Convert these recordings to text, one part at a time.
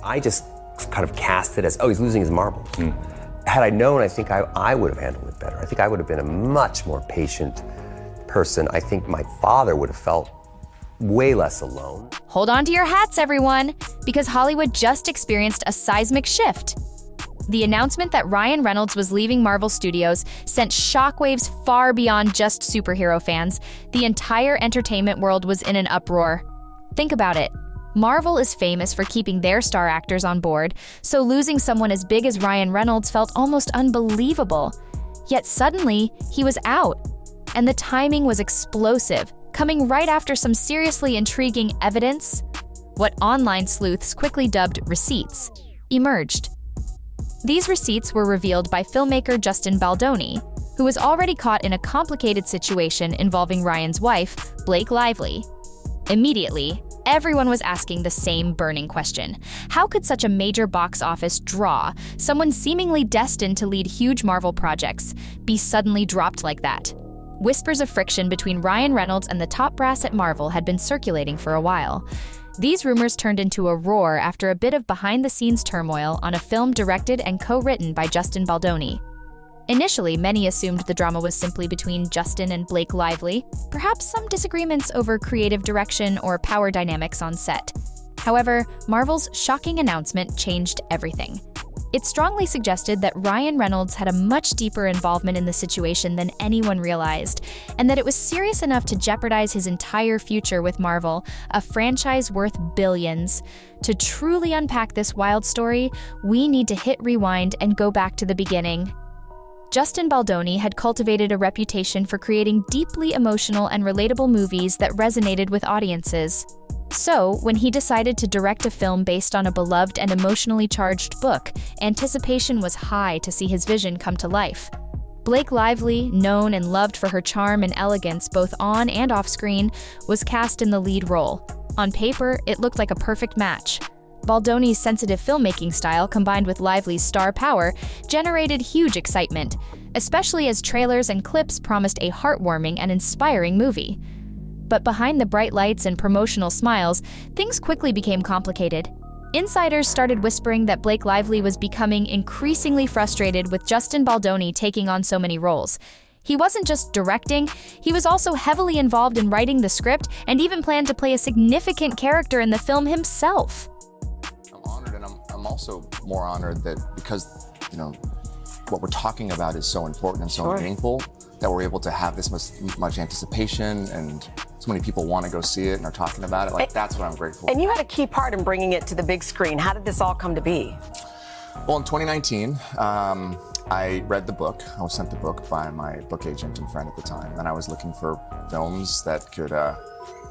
I just kind of cast it as, oh, he's losing his marbles. Had I known, I think I would have handled it better. I think I would have been a much more patient person. I think my father would have felt way less alone. Hold on to your hats, everyone, because Hollywood just experienced a seismic shift. The announcement that Ryan Reynolds was leaving Marvel Studios sent shockwaves far beyond just superhero fans. The entire entertainment world was in an uproar. Think about it. Marvel is famous for keeping their star actors on board, so losing someone as big as Ryan Reynolds felt almost unbelievable. Yet suddenly, he was out, and the timing was explosive, coming right after some seriously intriguing evidence, what online sleuths quickly dubbed receipts, emerged. These receipts were revealed by filmmaker Justin Baldoni, who was already caught in a complicated situation involving Ryan's wife, Blake Lively. Immediately, everyone was asking the same burning question. How could such a major box office draw, someone seemingly destined to lead huge Marvel projects, be suddenly dropped like that? Whispers of friction between Ryan Reynolds and the top brass at Marvel had been circulating for a while. These rumors turned into a roar after a bit of behind-the-scenes turmoil on a film directed and co-written by Justin Baldoni. Initially, many assumed the drama was simply between Justin and Blake Lively, perhaps some disagreements over creative direction or power dynamics on set. However, Marvel's shocking announcement changed everything. It strongly suggested that Ryan Reynolds had a much deeper involvement in the situation than anyone realized, and that it was serious enough to jeopardize his entire future with Marvel, a franchise worth billions. To truly unpack this wild story, we need to hit rewind and go back to the beginning. Justin Baldoni had cultivated a reputation for creating deeply emotional and relatable movies that resonated with audiences. So, when he decided to direct a film based on a beloved and emotionally charged book, anticipation was high to see his vision come to life. Blake Lively, known and loved for her charm and elegance both on and off screen, was cast in the lead role. On paper, it looked like a perfect match. Baldoni's sensitive filmmaking style combined with Lively's star power generated huge excitement, especially as trailers and clips promised a heartwarming and inspiring movie. But behind the bright lights and promotional smiles, things quickly became complicated. Insiders started whispering that Blake Lively was becoming increasingly frustrated with Justin Baldoni taking on so many roles. He wasn't just directing, he was also heavily involved in writing the script and even planned to play a significant character in the film himself. I'm honored, and I'm also more honored that because, what we're talking about is so important and so meaningful, that we're able to have this much anticipation, and so many people want to go see it and are talking about it. That's what I'm grateful for. And you had a key part in bringing it to the big screen. How did this all come to be? Well, in 2019, I read the book. I was sent the book by my book agent and friend at the time, and I was looking for films that could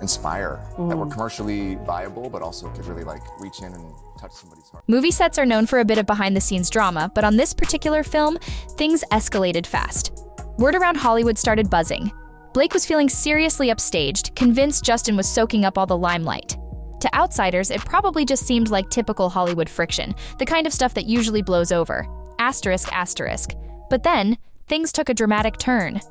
inspire, that were commercially viable, but also could really reach in and touch somebody's heart. Movie sets are known for a bit of behind-the-scenes drama, but on this particular film, things escalated fast. Word around Hollywood started buzzing. Blake was feeling seriously upstaged, convinced Justin was soaking up all the limelight. To outsiders, it probably just seemed like typical Hollywood friction, the kind of stuff that usually blows over. Asterisk, asterisk. But then, things took a dramatic turn.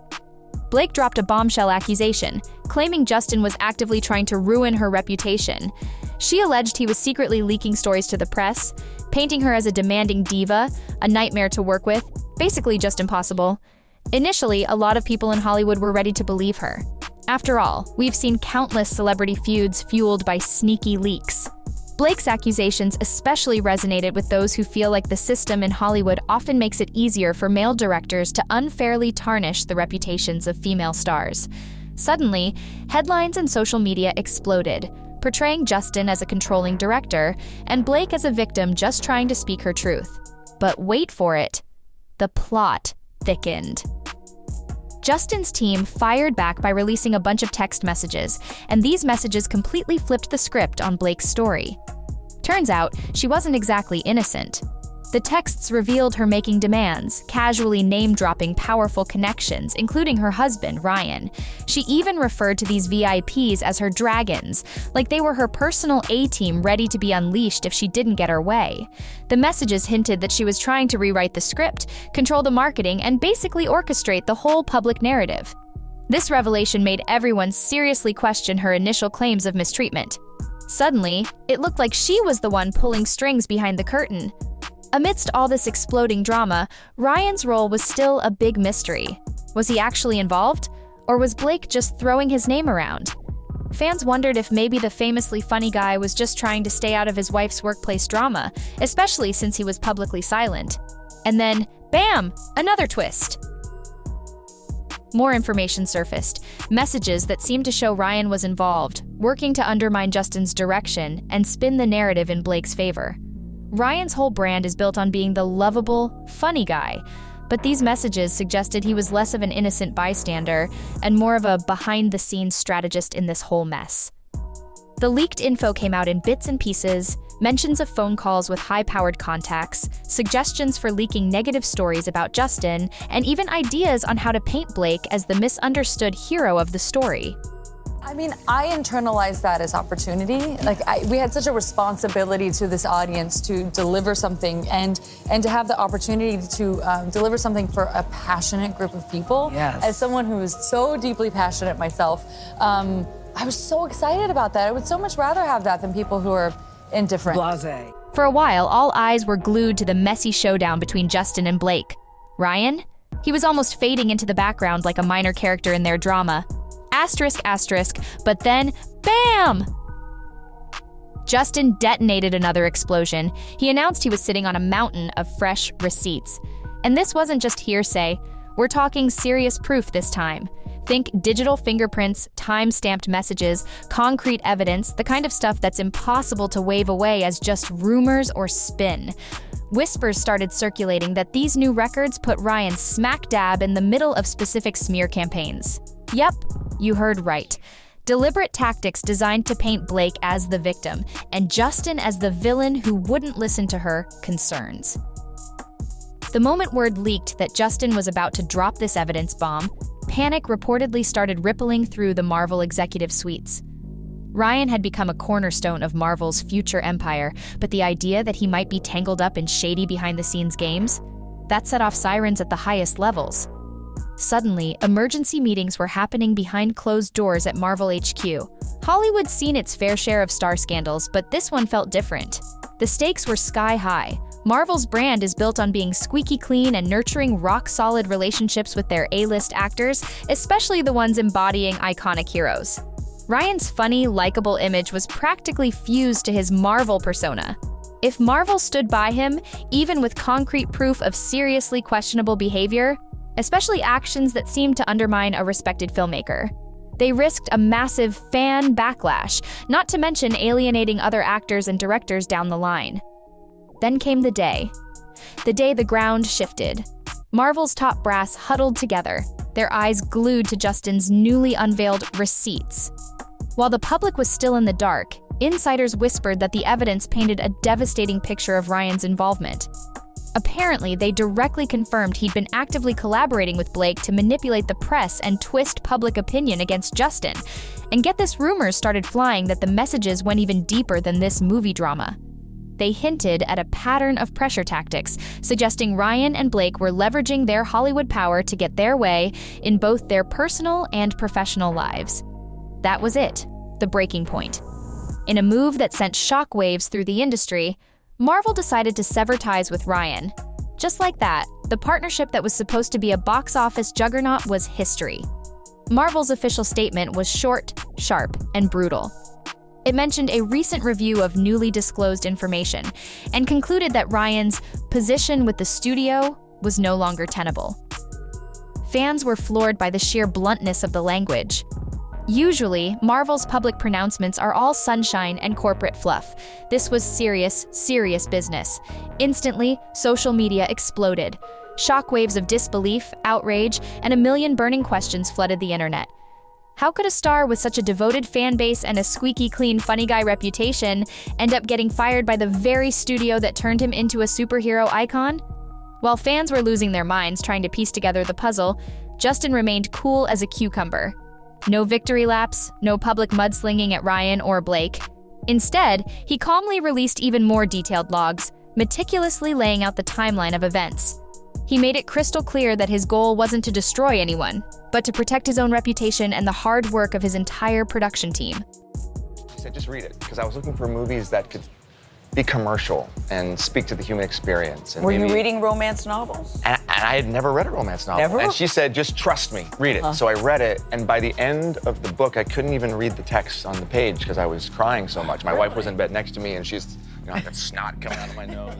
Blake dropped a bombshell accusation, claiming Justin was actively trying to ruin her reputation. She alleged he was secretly leaking stories to the press, painting her as a demanding diva, a nightmare to work with, basically just impossible. Initially, a lot of people in Hollywood were ready to believe her. After all, we've seen countless celebrity feuds fueled by sneaky leaks. Blake's accusations especially resonated with those who feel like the system in Hollywood often makes it easier for male directors to unfairly tarnish the reputations of female stars. Suddenly, headlines and social media exploded, portraying Justin as a controlling director and Blake as a victim just trying to speak her truth. But wait for it, the plot thickened. Justin's team fired back by releasing a bunch of text messages, and these messages completely flipped the script on Blake's story. Turns out, she wasn't exactly innocent. The texts revealed her making demands, casually name-dropping powerful connections, including her husband, Ryan. She even referred to these VIPs as her dragons, like they were her personal A-team ready to be unleashed if she didn't get her way. The messages hinted that she was trying to rewrite the script, control the marketing, and basically orchestrate the whole public narrative. This revelation made everyone seriously question her initial claims of mistreatment. Suddenly, it looked like she was the one pulling strings behind the curtain. Amidst all this exploding drama, Ryan's role was still a big mystery. Was he actually involved? Or was Blake just throwing his name around? Fans wondered if maybe the famously funny guy was just trying to stay out of his wife's workplace drama, especially since he was publicly silent. And then, bam! Another twist. More information surfaced, messages that seemed to show Ryan was involved, working to undermine Justin's direction and spin the narrative in Blake's favor. Ryan's whole brand is built on being the lovable, funny guy, but these messages suggested he was less of an innocent bystander and more of a behind-the-scenes strategist in this whole mess. The leaked info came out in bits and pieces, mentions of phone calls with high-powered contacts, suggestions for leaking negative stories about Justin, and even ideas on how to paint Blake as the misunderstood hero of the story. I mean, I internalized that as opportunity. We had such a responsibility to this audience to deliver something and to have the opportunity to deliver something for a passionate group of people. Yes. As someone who is so deeply passionate myself, I was so excited about that. I would so much rather have that than people who are indifferent. Blasé. For a while, all eyes were glued to the messy showdown between Justin and Blake. Ryan? He was almost fading into the background like a minor character in their drama. Asterisk, asterisk, but then, bam! Justin detonated another explosion. He announced he was sitting on a mountain of fresh receipts. And this wasn't just hearsay. We're talking serious proof this time. Think digital fingerprints, time-stamped messages, concrete evidence, the kind of stuff that's impossible to wave away as just rumors or spin. Whispers started circulating that these new records put Ryan smack dab in the middle of specific smear campaigns. Yep, you heard right. Deliberate tactics designed to paint Blake as the victim and Justin as the villain who wouldn't listen to her concerns. The moment word leaked that Justin was about to drop this evidence bomb, panic reportedly started rippling through the Marvel executive suites. Ryan had become a cornerstone of Marvel's future empire, but the idea that he might be tangled up in shady behind-the-scenes games? That set off sirens at the highest levels. Suddenly, emergency meetings were happening behind closed doors at Marvel HQ. Hollywood's seen its fair share of star scandals, but this one felt different. The stakes were sky high. Marvel's brand is built on being squeaky clean and nurturing rock-solid relationships with their A-list actors, especially the ones embodying iconic heroes. Ryan's funny, likable image was practically fused to his Marvel persona. If Marvel stood by him, even with concrete proof of seriously questionable behavior, especially actions that seemed to undermine a respected filmmaker, they risked a massive fan backlash, not to mention alienating other actors and directors down the line. Then came the day the ground shifted. Marvel's top brass huddled together, their eyes glued to Justin's newly unveiled receipts. While the public was still in the dark, insiders whispered that the evidence painted a devastating picture of Ryan's involvement. Apparently, they directly confirmed he'd been actively collaborating with Blake to manipulate the press and twist public opinion against Justin. And get this, rumors started flying that the messages went even deeper than this movie drama. They hinted at a pattern of pressure tactics, suggesting Ryan and Blake were leveraging their Hollywood power to get their way in both their personal and professional lives. That was it, the breaking point. In a move that sent shockwaves through the industry, Marvel decided to sever ties with Ryan. Just like that, the partnership that was supposed to be a box office juggernaut was history. Marvel's official statement was short, sharp, and brutal. It mentioned a recent review of newly disclosed information and concluded that Ryan's position with the studio was no longer tenable. Fans were floored by the sheer bluntness of the language. Usually, Marvel's public pronouncements are all sunshine and corporate fluff. This was serious, serious business. Instantly, social media exploded. Shockwaves of disbelief, outrage, and a million burning questions flooded the internet. How could a star with such a devoted fan base and a squeaky clean funny guy reputation end up getting fired by the very studio that turned him into a superhero icon? While fans were losing their minds trying to piece together the puzzle, Justin remained cool as a cucumber. No victory laps, no public mudslinging at Ryan or Blake. Instead, he calmly released even more detailed logs, meticulously laying out the timeline of events. He made it crystal clear that his goal wasn't to destroy anyone, but to protect his own reputation and the hard work of his entire production team. She said, just read it, because I was looking for movies that could be commercial and speak to the human experience. And Were you reading romance novels? And I had never read a romance novel. Never? And she said, just trust me, read it. So I read it, and by the end of the book, I couldn't even read the text on the page because I was crying so much. My wife was in bed next to me, and she's, I got snot coming out of my nose.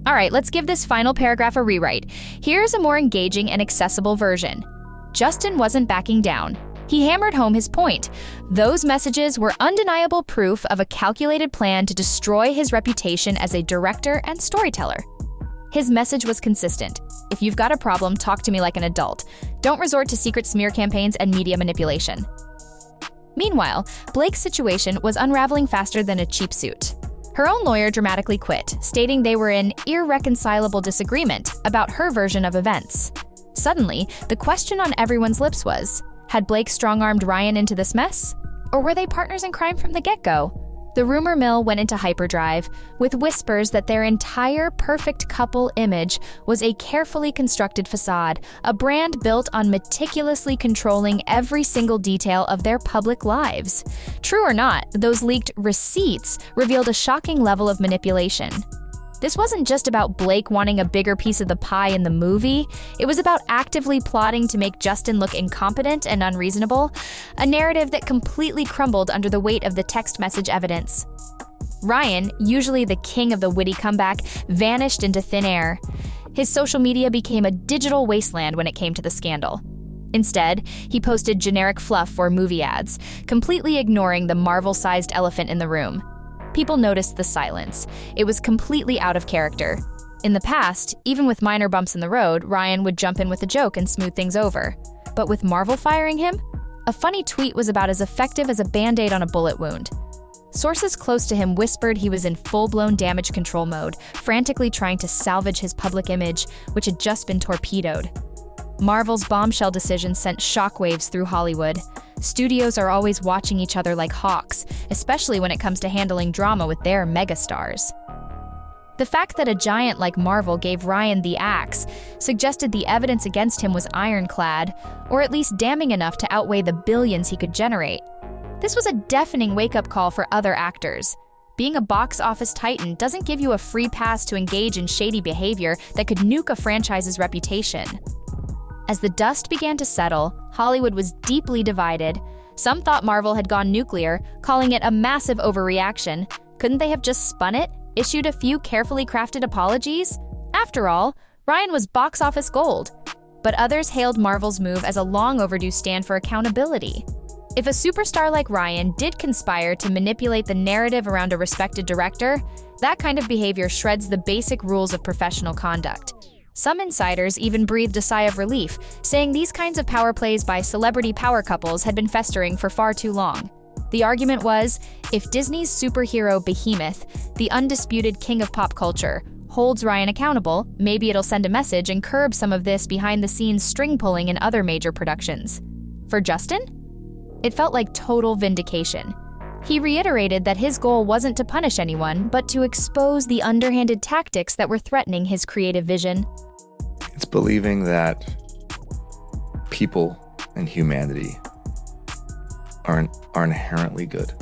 All right, let's give this final paragraph a rewrite. Here's a more engaging and accessible version. Justin wasn't backing down. He hammered home his point. Those messages were undeniable proof of a calculated plan to destroy his reputation as a director and storyteller. His message was consistent. If you've got a problem, talk to me like an adult. Don't resort to secret smear campaigns and media manipulation. Meanwhile, Blake's situation was unraveling faster than a cheap suit. Her own lawyer dramatically quit, stating they were in irreconcilable disagreement about her version of events. Suddenly, the question on everyone's lips was, had Blake strong-armed Ryan into this mess? Or were they partners in crime from the get-go? The rumor mill went into hyperdrive, with whispers that their entire perfect couple image was a carefully constructed facade, a brand built on meticulously controlling every single detail of their public lives. True or not, those leaked receipts revealed a shocking level of manipulation. This wasn't just about Blake wanting a bigger piece of the pie in the movie. It was about actively plotting to make Justin look incompetent and unreasonable, a narrative that completely crumbled under the weight of the text message evidence. Ryan, usually the king of the witty comeback, vanished into thin air. His social media became a digital wasteland when it came to the scandal. Instead, he posted generic fluff or movie ads, completely ignoring the Marvel-sized elephant in the room. People noticed the silence. It was completely out of character. In the past, even with minor bumps in the road, Ryan would jump in with a joke and smooth things over. But with Marvel firing him, a funny tweet was about as effective as a Band-Aid on a bullet wound. Sources close to him whispered he was in full-blown damage control mode, frantically trying to salvage his public image, which had just been torpedoed. Marvel's bombshell decision sent shockwaves through Hollywood. Studios are always watching each other like hawks, especially when it comes to handling drama with their megastars. The fact that a giant like Marvel gave Ryan the axe suggested the evidence against him was ironclad, or at least damning enough to outweigh the billions he could generate. This was a deafening wake-up call for other actors. Being a box office titan doesn't give you a free pass to engage in shady behavior that could nuke a franchise's reputation. As the dust began to settle, Hollywood was deeply divided. Some thought Marvel had gone nuclear, calling it a massive overreaction. Couldn't they have just spun it, issued a few carefully crafted apologies? After all, Ryan was box office gold. But others hailed Marvel's move as a long overdue stand for accountability. If a superstar like Ryan did conspire to manipulate the narrative around a respected director, that kind of behavior shreds the basic rules of professional conduct. Some insiders even breathed a sigh of relief, saying these kinds of power plays by celebrity power couples had been festering for far too long. The argument was, if Disney's superhero behemoth, the undisputed king of pop culture, holds Ryan accountable, maybe it'll send a message and curb some of this behind-the-scenes string-pulling in other major productions. For Justin? It felt like total vindication. He reiterated that his goal wasn't to punish anyone, but to expose the underhanded tactics that were threatening his creative vision. It's believing that people and humanity are inherently good.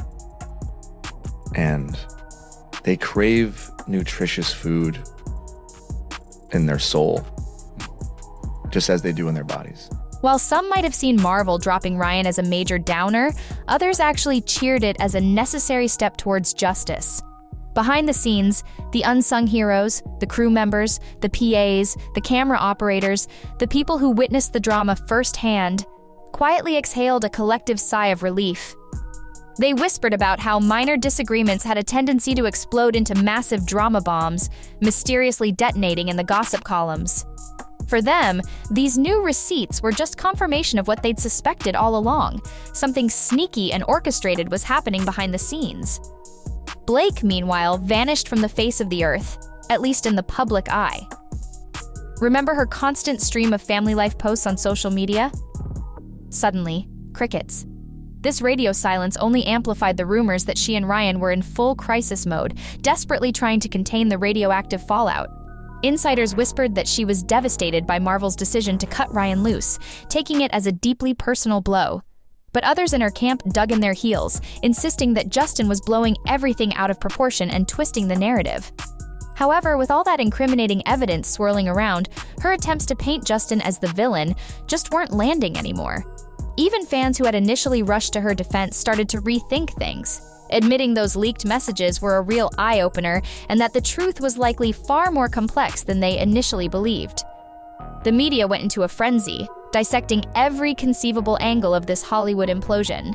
And they crave nutritious food in their soul, just as they do in their bodies. While some might have seen Marvel dropping Ryan as a major downer, others actually cheered it as a necessary step towards justice. Behind the scenes, the unsung heroes, the crew members, the PAs, the camera operators, the people who witnessed the drama firsthand, quietly exhaled a collective sigh of relief. They whispered about how minor disagreements had a tendency to explode into massive drama bombs, mysteriously detonating in the gossip columns. For them, these new receipts were just confirmation of what they'd suspected all along. Something sneaky and orchestrated was happening behind the scenes. Blake, meanwhile, vanished from the face of the earth, at least in the public eye. Remember her constant stream of family life posts on social media? Suddenly, crickets. This radio silence only amplified the rumors that she and Ryan were in full crisis mode, desperately trying to contain the radioactive fallout. Insiders whispered that she was devastated by Marvel's decision to cut Ryan loose, taking it as a deeply personal blow. But others in her camp dug in their heels, insisting that Justin was blowing everything out of proportion and twisting the narrative. However, with all that incriminating evidence swirling around, her attempts to paint Justin as the villain just weren't landing anymore. Even fans who had initially rushed to her defense started to rethink things, admitting those leaked messages were a real eye-opener and that the truth was likely far more complex than they initially believed. The media went into a frenzy, dissecting every conceivable angle of this Hollywood implosion.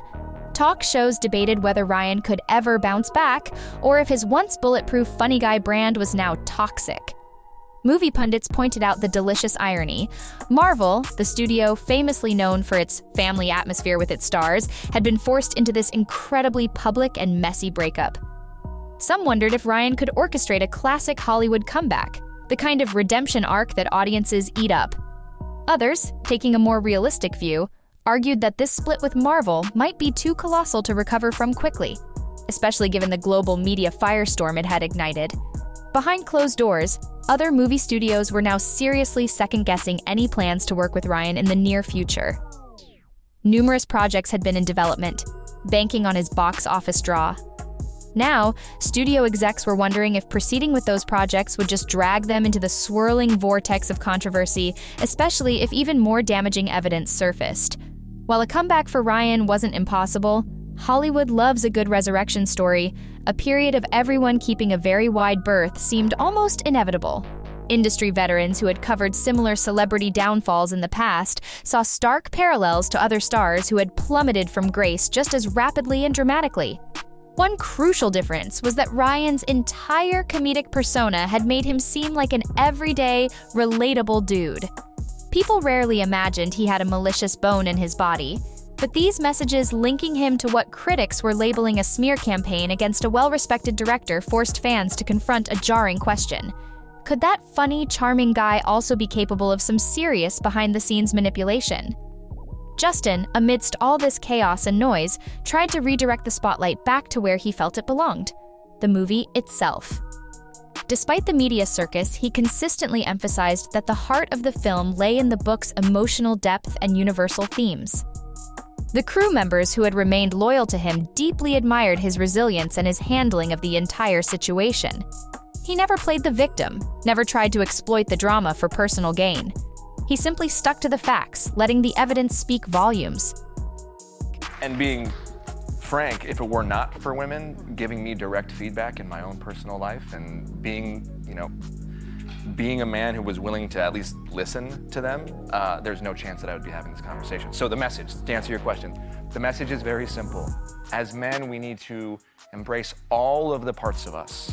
Talk shows debated whether Ryan could ever bounce back, or if his once bulletproof funny guy brand was now toxic. Movie pundits pointed out the delicious irony. Marvel, the studio famously known for its family atmosphere with its stars, had been forced into this incredibly public and messy breakup. Some wondered if Ryan could orchestrate a classic Hollywood comeback, the kind of redemption arc that audiences eat up. Others, taking a more realistic view, argued that this split with Marvel might be too colossal to recover from quickly, especially given the global media firestorm it had ignited. Behind closed doors, other movie studios were now seriously second-guessing any plans to work with Ryan in the near future. Numerous projects had been in development, banking on his box office draw. Now, studio execs were wondering if proceeding with those projects would just drag them into the swirling vortex of controversy, especially if even more damaging evidence surfaced. While a comeback for Ryan wasn't impossible, Hollywood loves a good resurrection story. A period of everyone keeping a very wide berth seemed almost inevitable. Industry veterans who had covered similar celebrity downfalls in the past saw stark parallels to other stars who had plummeted from grace just as rapidly and dramatically. One crucial difference was that Ryan's entire comedic persona had made him seem like an everyday, relatable dude. People rarely imagined he had a malicious bone in his body, but these messages linking him to what critics were labeling a smear campaign against a well-respected director forced fans to confront a jarring question. Could that funny, charming guy also be capable of some serious behind-the-scenes manipulation? Justin, amidst all this chaos and noise, tried to redirect the spotlight back to where he felt it belonged: the movie itself. Despite the media circus, he consistently emphasized that the heart of the film lay in the book's emotional depth and universal themes. The crew members who had remained loyal to him deeply admired his resilience and his handling of the entire situation. He never played the victim, never tried to exploit the drama for personal gain. He simply stuck to the facts, letting the evidence speak volumes. And being frank, if it were not for women giving me direct feedback in my own personal life and being a man who was willing to at least listen to them, there's no chance that I would be having this conversation. So the message, to answer your question, the message is very simple. As men, we need to embrace all of the parts of us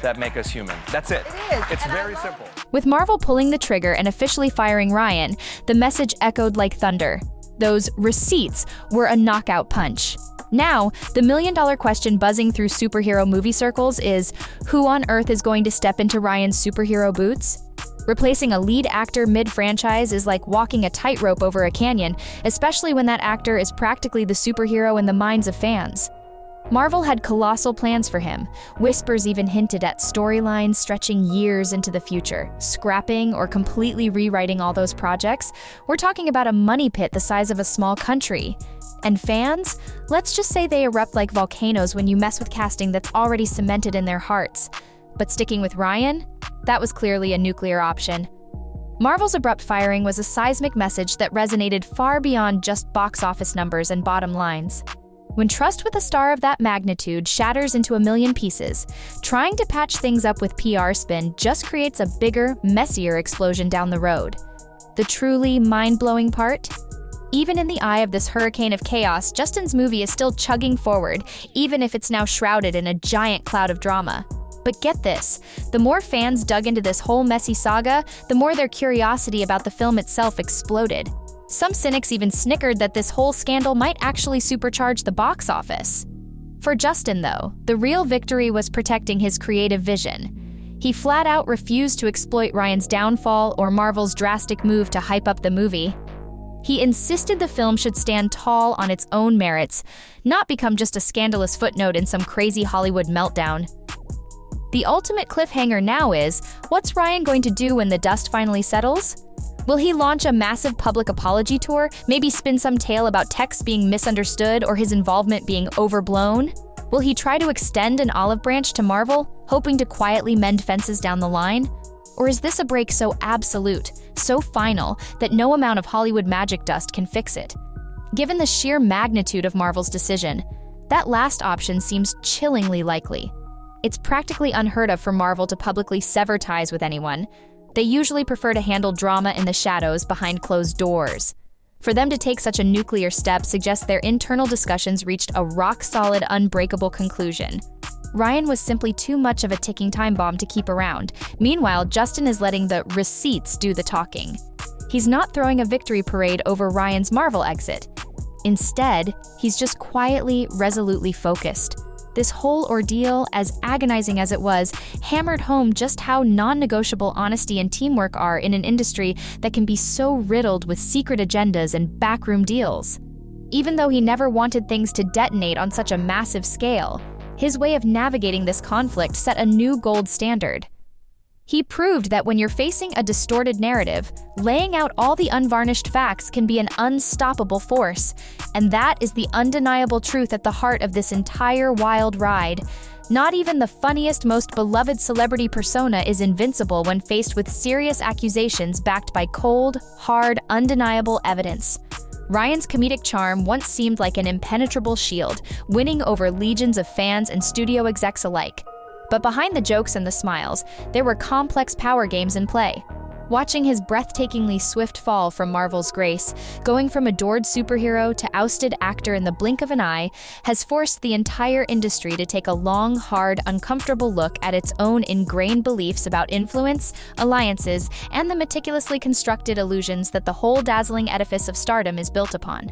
that make us human. That's it. It's very simple. With Marvel pulling the trigger and officially firing Ryan, the message echoed like thunder. Those receipts were a knockout punch. Now, the million-dollar question buzzing through superhero movie circles is, who on earth is going to step into Ryan's superhero boots? Replacing a lead actor mid-franchise is like walking a tightrope over a canyon, especially when that actor is practically the superhero in the minds of fans. Marvel had colossal plans for him. Whispers even hinted at storylines stretching years into the future. Scrapping or completely rewriting all those projects, we're talking about a money pit the size of a small country. And fans? Let's just say they erupt like volcanoes when you mess with casting that's already cemented in their hearts. But sticking with Ryan? That was clearly a nuclear option. Marvel's abrupt firing was a seismic message that resonated far beyond just box office numbers and bottom lines. When trust with a star of that magnitude shatters into a million pieces, trying to patch things up with PR spin just creates a bigger, messier explosion down the road. The truly mind-blowing part? Even in the eye of this hurricane of chaos, Justin's movie is still chugging forward, even if it's now shrouded in a giant cloud of drama. But get this, the more fans dug into this whole messy saga, the more their curiosity about the film itself exploded. Some cynics even snickered that this whole scandal might actually supercharge the box office. For Justin, though, the real victory was protecting his creative vision. He flat out refused to exploit Ryan's downfall or Marvel's drastic move to hype up the movie. He insisted the film should stand tall on its own merits, not become just a scandalous footnote in some crazy Hollywood meltdown. The ultimate cliffhanger now is, what's Ryan going to do when the dust finally settles? Will he launch a massive public apology tour, maybe spin some tale about texts being misunderstood or his involvement being overblown? Will he try to extend an olive branch to Marvel, hoping to quietly mend fences down the line? Or is this a break so absolute, so final, that no amount of Hollywood magic dust can fix it? Given the sheer magnitude of Marvel's decision, that last option seems chillingly likely. It's practically unheard of for Marvel to publicly sever ties with anyone. They usually prefer to handle drama in the shadows behind closed doors. For them to take such a nuclear step suggests their internal discussions reached a rock-solid, unbreakable conclusion. Ryan was simply too much of a ticking time bomb to keep around. Meanwhile, Justin is letting the receipts do the talking. He's not throwing a victory parade over Ryan's Marvel exit. Instead, he's just quietly, resolutely focused. This whole ordeal, as agonizing as it was, hammered home just how non-negotiable honesty and teamwork are in an industry that can be so riddled with secret agendas and backroom deals. Even though he never wanted things to detonate on such a massive scale, his way of navigating this conflict set a new gold standard. He proved that when you're facing a distorted narrative, laying out all the unvarnished facts can be an unstoppable force. And that is the undeniable truth at the heart of this entire wild ride. Not even the funniest, most beloved celebrity persona is invincible when faced with serious accusations backed by cold, hard, undeniable evidence. Ryan's comedic charm once seemed like an impenetrable shield, winning over legions of fans and studio execs alike. But behind the jokes and the smiles, there were complex power games in play. Watching his breathtakingly swift fall from Marvel's grace, going from adored superhero to ousted actor in the blink of an eye, has forced the entire industry to take a long, hard, uncomfortable look at its own ingrained beliefs about influence, alliances, and the meticulously constructed illusions that the whole dazzling edifice of stardom is built upon.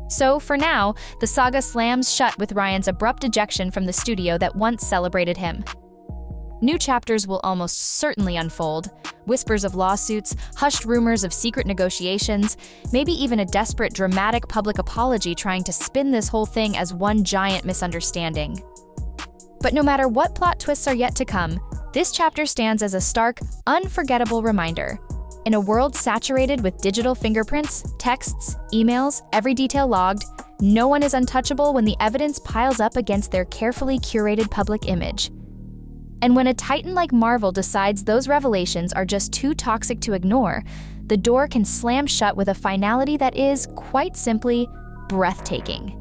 So, for now, the saga slams shut with Ryan's abrupt ejection from the studio that once celebrated him. New chapters will almost certainly unfold. Whispers of lawsuits, hushed rumors of secret negotiations, maybe even a desperate, dramatic public apology trying to spin this whole thing as one giant misunderstanding. But no matter what plot twists are yet to come, this chapter stands as a stark, unforgettable reminder. In a world saturated with digital fingerprints, texts, emails, every detail logged, no one is untouchable when the evidence piles up against their carefully curated public image. And when a titan like Marvel decides those revelations are just too toxic to ignore, the door can slam shut with a finality that is, quite simply, breathtaking.